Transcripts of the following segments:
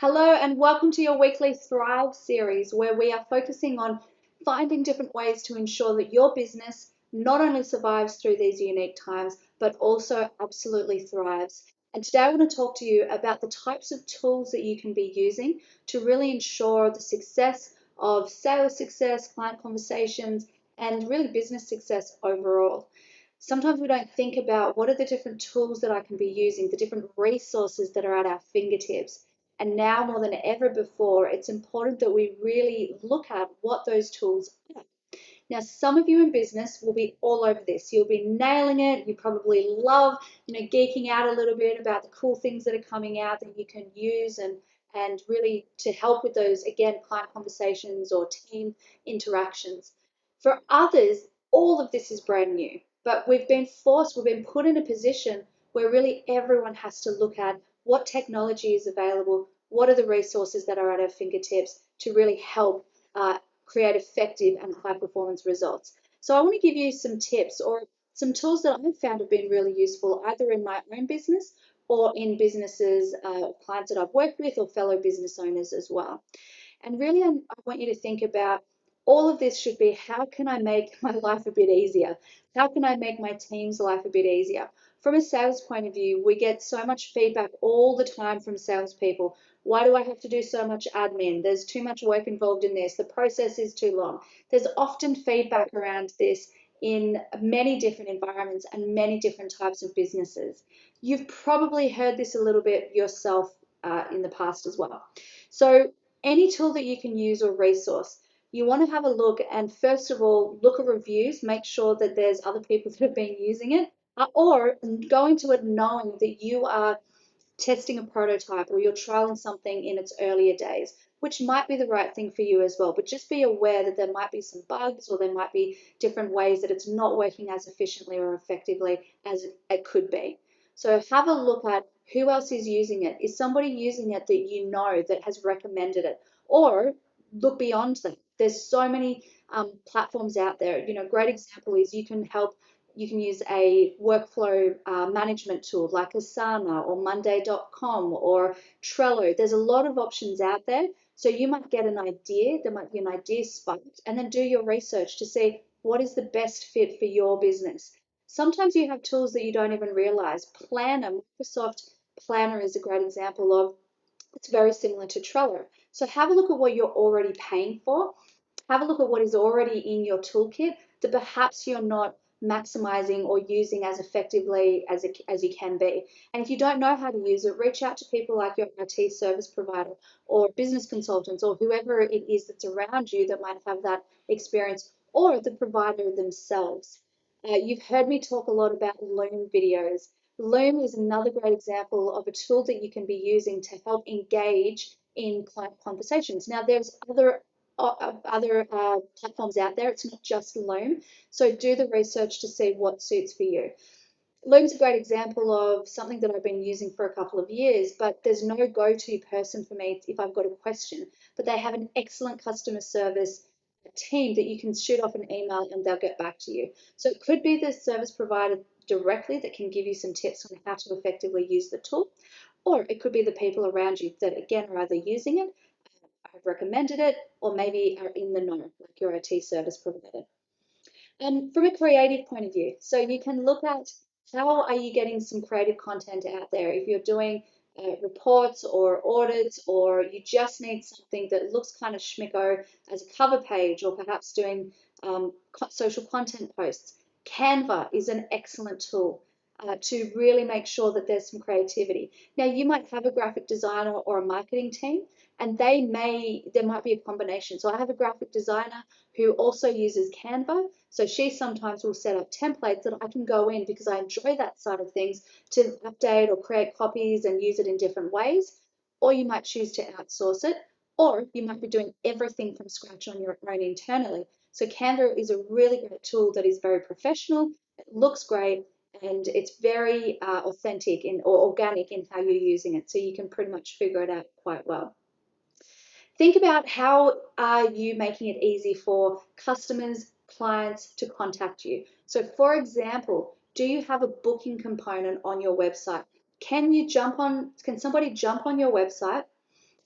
Hello, and welcome to your weekly Thrive series, where we are focusing on finding different ways to ensure that your business not only survives through these unique times, but also absolutely thrives. And today I want to talk to you about the types of tools that you can be using to really ensure the success of sales success, client conversations, and really business success overall. Sometimes we don't think about what are the different tools that I can be using, the different resources that are at our fingertips. And now more than ever before, it's important that we really look at what those tools are. Now, some of you in business will be all over this. You'll be nailing it. You probably love, geeking out a little bit about the cool things that are coming out that you can use and really to help with those, again, client conversations or team interactions. For others, all of this is brand new, but we've been put in a position where really everyone has to look at what technology is available, what are the resources that are at our fingertips to really help create effective and high performance results. So I want to give you some tips or some tools that I've found have been really useful either in my own business or in businesses, clients that I've worked with or fellow business owners as well. And really, I want you to think about all of this should be how can I make my life a bit easier? How can I make my team's life a bit easier? From a sales point of view, we get so much feedback all the time from salespeople. Why do I have to do so much admin? There's too much work involved in this. The process is too long. There's often feedback around this in many different environments and many different types of businesses. You've probably heard this a little bit yourself in the past as well. So any tool that you can use or resource, you want to have a look and first of all, look at reviews, make sure that there's other people that have been using it, or go into it knowing that you are testing a prototype or you're trialing something in its earlier days, which might be the right thing for you as well. But just be aware that there might be some bugs or there might be different ways that it's not working as efficiently or effectively as it could be. So have a look at who else is using it. Is somebody using it that you know that has recommended it? Or look beyond that. There's so many platforms out there. Great example is you can use a workflow management tool like Asana or Monday.com or Trello. There's a lot of options out there. So you might get an idea, there might be an idea sparked, and then do your research to see what is the best fit for your business. Sometimes you have tools that you don't even realize. Planner, Microsoft Planner is a great example of it's very similar to Trello. So have a look at what you're already paying for. Have a look at what is already in your toolkit that perhaps you're not maximizing or using as effectively as you can be. And if you don't know how to use it, reach out to people like your IT service provider or business consultants or whoever it is that's around you that might have that experience or the provider themselves. You've heard me talk a lot about Loom videos. Loom is another great example of a tool that you can be using to help engage in client conversations. Now, there's other platforms out there. It's not just Loom. So do the research to see what suits for you. Loom's a great example of something that I've been using for a couple of years, but there's no go-to person for me if I've got a question. But they have an excellent customer service team that you can shoot off an email and they'll get back to you. So it could be the service provider directly that can give you some tips on how to effectively use the tool, or it could be the people around you that again are either using it, have recommended it, or maybe are in the know, like your IT service provider. From a creative point of view, so you can look at how are you getting some creative content out there. If you're doing reports or audits, or you just need something that looks kind of schmicko as a cover page, or perhaps doing social content posts, Canva is an excellent tool to really make sure that there's some creativity. Now, you might have a graphic designer or a marketing team, and there might be a combination. So I have a graphic designer who also uses Canva. So she sometimes will set up templates that I can go in because I enjoy that side of things to update or create copies and use it in different ways. Or you might choose to outsource it, or you might be doing everything from scratch on your own internally. So Canva is a really great tool that is very professional, it looks great, and it's very authentic or organic in how you're using it. So you can pretty much figure it out quite well. Think about how are you making it easy for customers, clients to contact you. So for example, do you have a booking component on your website? Can somebody jump on your website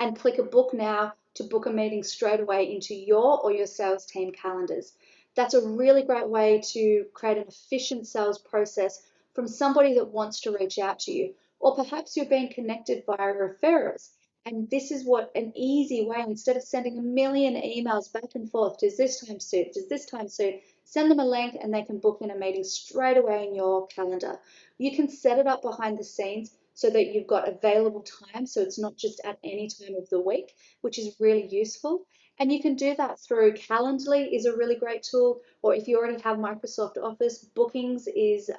and click a book now to book a meeting straight away into your or your sales team calendars. That's a really great way to create an efficient sales process from somebody that wants to reach out to you. Or perhaps you're being connected via referrals. And this is what an easy way, instead of sending a million emails back and forth, does this time suit? Does this time suit? Send them a link and they can book in a meeting straight away in your calendar. You can set it up behind the scenes so that you've got available time, so it's not just at any time of the week, which is really useful. And you can do that through Calendly is a really great tool, or if you already have Microsoft Office, Bookings is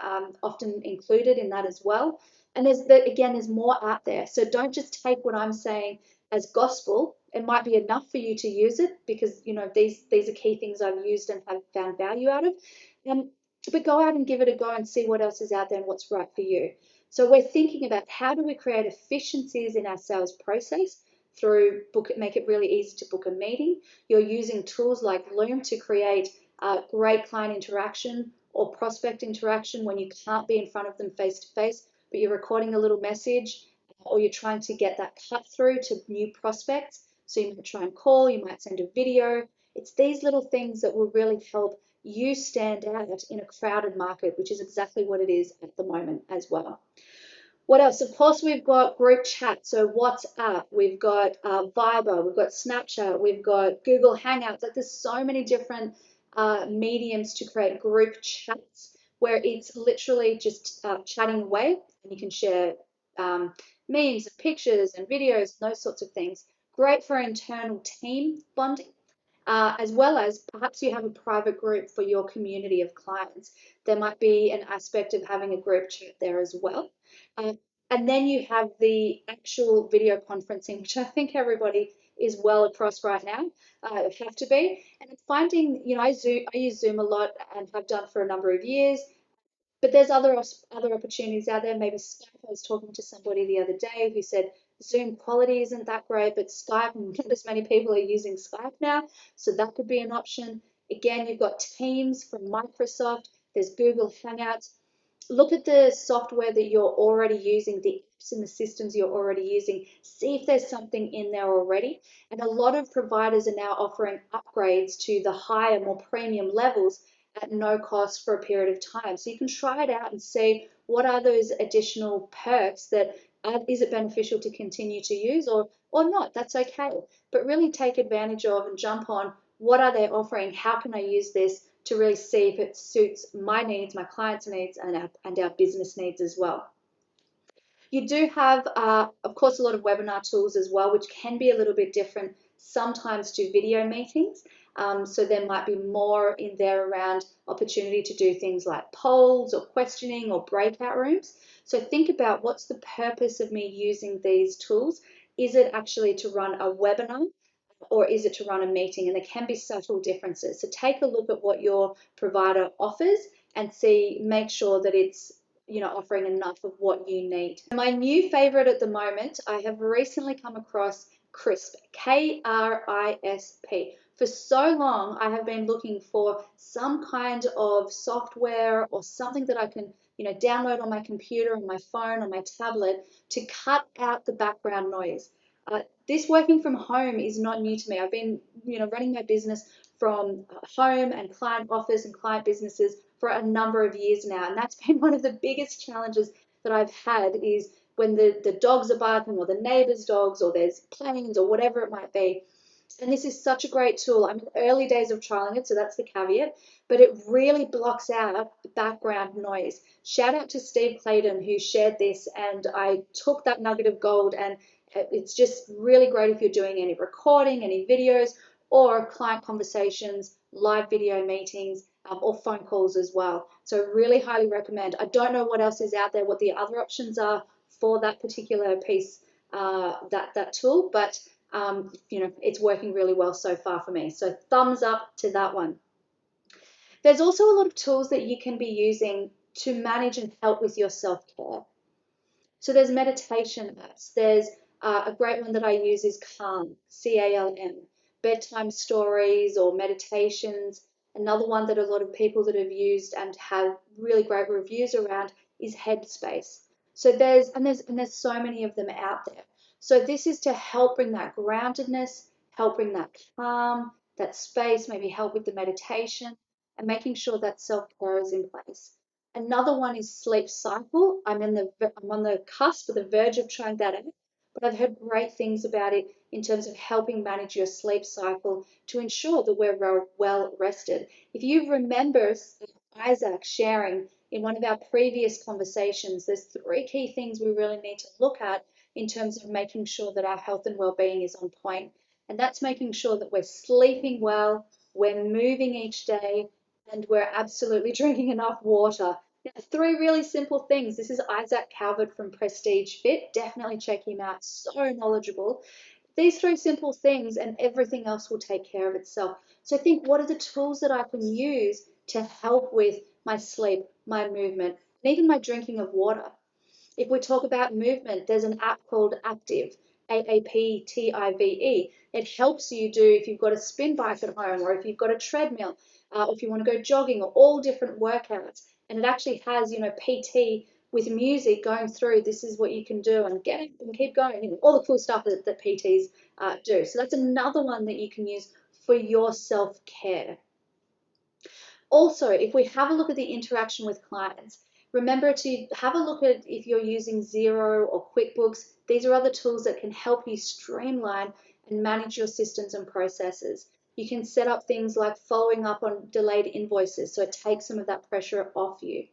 often included in that as well. And there's more out there. So don't just take what I'm saying as gospel. It might be enough for you to use it because these are key things I've used and have found value out of. But go out and give it a go and see what else is out there and what's right for you. So we're thinking about how do we create efficiencies in our sales process through make it really easy to book a meeting. You're using tools like Loom to create great client interaction or prospect interaction when you can't be in front of them face to face, but you're recording a little message or you're trying to get that cut through to new prospects. So you might try and call, you might send a video. It's these little things that will really help you stand out in a crowded market, which is exactly what it is at the moment as well. What else? Of course, we've got group chat, so WhatsApp, we've got Viber, we've got Snapchat, we've got Google Hangouts. Like there's so many different mediums to create group chats where it's literally just chatting away, and you can share memes and pictures and videos and those sorts of things. Great for internal team bonding. As well as perhaps you have a private group for your community of clients. There might be an aspect of having a group chat there as well. Uh, and then you have the actual video conferencing, which I think everybody is well across right now. Have to be. And I'm finding, I use Zoom a lot and have done for a number of years. But there's other opportunities out there. Maybe Skype. I was talking to somebody the other day who said Zoom quality isn't that great, but Skype, not as many people are using Skype now, so that could be an option. Again, you've got Teams from Microsoft. There's Google Hangouts. Look at the software that you're already using, the apps and the systems you're already using. See if there's something in there already. And a lot of providers are now offering upgrades to the higher, more premium levels at no cost for a period of time. So you can try it out and see what are those additional perks that is it beneficial to continue to use or not. That's okay. But really take advantage of and jump on what are they offering? How can I use this to really see if it suits my needs, my clients' needs, and our business needs as well. You do have, of course, a lot of webinar tools as well, which can be a little bit different sometimes to video meetings. So there might be more in there around opportunity to do things like polls or questioning or breakout rooms. So think about what's the purpose of me using these tools. Is it actually to run a webinar? Or is it to run a meeting? And there can be subtle differences. So take a look at what your provider offers and make sure that it's offering enough of what you need. My new favorite at the moment, I have recently come across Krisp, Krisp. For so long, I have been looking for some kind of software or something that I can download on my computer, on my phone, on my tablet to cut out the background noise. This working from home is not new to me. I've been, running my business from home and client office and client businesses for a number of years now. And that's been one of the biggest challenges that I've had is when the dogs are barking or the neighbor's dogs or there's planes or whatever it might be. And this is such a great tool. I'm in the early days of trialing it, so that's the caveat, but it really blocks out background noise. Shout out to Steve Clayton who shared this, and I took that nugget of gold, and it's just really great if you're doing any recording, any videos, or client conversations, live video meetings, or phone calls as well. So really highly recommend. I don't know what else is out there, what the other options are for that particular piece, that tool, but it's working really well so far for me. So thumbs up to that one. There's also a lot of tools that you can be using to manage and help with your self-care. So there's meditation apps. There's a great one that I use is Calm, C-A-L-M, bedtime stories or meditations. Another one that a lot of people that have used and have really great reviews around is Headspace. So there's so many of them out there. So this is to help bring that groundedness, help bring that calm, that space, maybe help with the meditation and making sure that self-care is in place. Another one is sleep cycle. I'm on the cusp of the verge of trying that out, but I've heard great things about it in terms of helping manage your sleep cycle to ensure that we're well rested. If you remember Isaac sharing in one of our previous conversations, there's three key things we really need to look at in terms of making sure that our health and well-being is on point. And that's making sure that we're sleeping well, we're moving each day, and we're absolutely drinking enough water. Now, three really simple things. This is Isaac Calvert from Prestige Fit. Definitely check him out. So knowledgeable. These three simple things and everything else will take care of itself. So think, what are the tools that I can use to help with my sleep, my movement, and even my drinking of water? If we talk about movement, there's an app called Active, AAPTIVE. It helps you do if you've got a spin bike at home or if you've got a treadmill, or if you want to go jogging, or all different workouts. And it actually has, PT with music going through. This is what you can do and get it and keep going. All the cool stuff that PTs do. So that's another one that you can use for your self-care. Also, if we have a look at the interaction with clients, remember to have a look at if you're using Xero or QuickBooks. These are other tools that can help you streamline and manage your systems and processes. You can set up things like following up on delayed invoices, so it takes some of that pressure off you.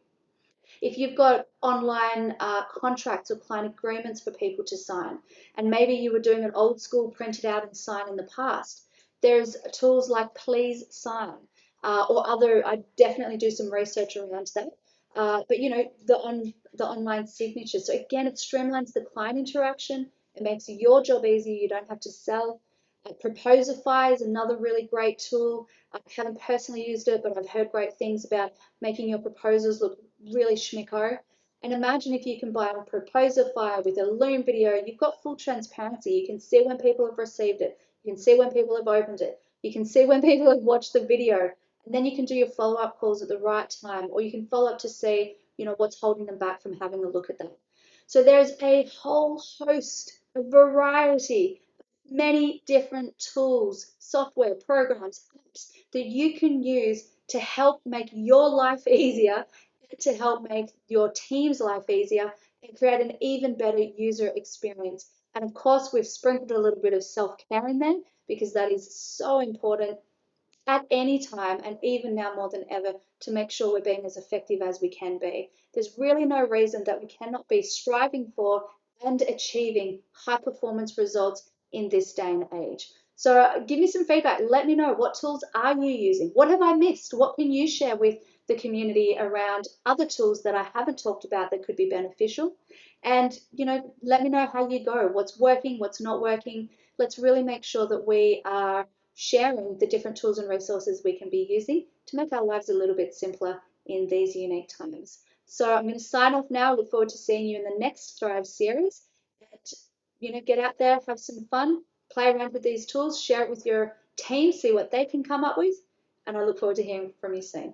If you've got online contracts or client agreements for people to sign, and maybe you were doing an old school printed out and sign in the past, there's tools like Please Sign or other. I definitely do some research around that. But the online signature. So again, it streamlines the client interaction. It makes your job easier. You don't have to sell. Proposify is another really great tool. I haven't personally used it, but I've heard great things about making your proposals look really schmicko. And imagine if you can buy a Proposify with a Loom video, you've got full transparency. You can see when people have received it. You can see when people have opened it. You can see when people have watched the video. And then you can do your follow-up calls at the right time, or you can follow up to see, what's holding them back from having a look at that. So there's a whole host, a variety, many different tools, software, programs, apps that you can use to help make your life easier, to help make your team's life easier, and create an even better user experience. And of course, we've sprinkled a little bit of self-care in there because that is so important at any time, and even now more than ever, to make sure we're being as effective as we can be. There's really no reason that we cannot be striving for and achieving high performance results in this day and age. So give me some feedback. Let me know, what tools are you using? What have I missed? What can you share with the community around other tools that I haven't talked about that could be beneficial? And, let me know how you go. What's working, what's not working. Let's really make sure that we are sharing the different tools and resources we can be using to make our lives a little bit simpler in these unique times. So I'm going to sign off now. Look forward to seeing you in the next Thrive series. And, get out there, have some fun, play around with these tools, share it with your team, see what they can come up with. And I look forward to hearing from you soon.